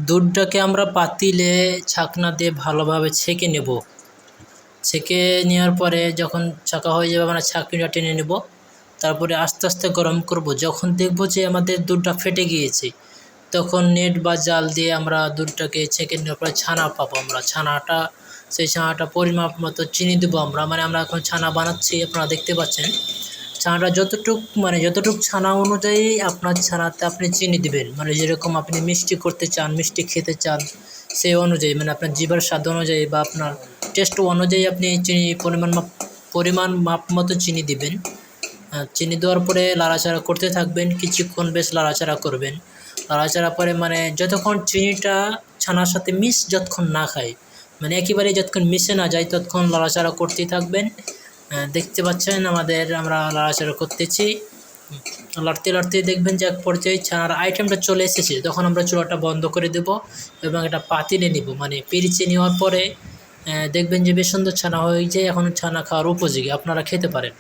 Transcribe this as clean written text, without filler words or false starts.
দুধটাকে আমরা পাতিলে ছাঁকনা দিয়ে ভালোভাবে ছেঁকে নেব। ছেঁকে নেওয়ার পরে যখন ছাঁকা হয়ে যাবে আমরা ছাঁকনিটা টেনে নেব। তারপরে আস্তে আস্তে গরম করব। যখন দেখব যে আমাদের দুধটা ফেটে গিয়েছে, তখন নেট বা জাল দিয়ে আমরা দুধটাকে ছেঁকে নেওয়ার পরে ছানা পাবো। আমরা সেই ছানাটা পরিমাপ মতো চিনি দেবো আমরা, আমরা এখন ছানা বানাচ্ছি, আপনারা দেখতে পাচ্ছেন। ছানাটা যতটুক ছানা অনুযায়ী আপনার ছানাতে আপনি চিনি দিবেন, যেরকম আপনি মিষ্টি করতে চান, মিষ্টি খেতে চান, সেই অনুযায়ী আপনার জিভার স্বাদ অনুযায়ী বা আপনার টেস্ট অনুযায়ী আপনি চিনি পরিমাণ মাপ মতো চিনি দিবেন। চিনি দেওয়ার পরে লাড়াচাড়া করতে থাকবেন, কিছুক্ষণ বেশ লাড়াচাড়া করবেন। লাড়াচাড়া পরে যতক্ষণ চিনিটা ছানার সাথে যতক্ষণ না খায়, একেবারে যতক্ষণ মিশে না যায়, ততক্ষণ লাড়াচাড়া করতেই থাকবেন। দেখতে পাচ্ছেন আমরা লাড়াচাড়া করতেছি। লাড়তে লাড়তে দেখবেন যে এক পর্যায়ে ছানার আইটেমটা চলে এসেছে, তখন আমরা চুলাটা বন্ধ করে দেব এবং এটা পাতিলে নিব। পিরিচে নেওয়ার পরে দেখবেন যে বেশ সুন্দর ছানা হয়ে যায়। এখন ছানা খাওয়ার উপযোগী, আপনারা খেতে পারেন।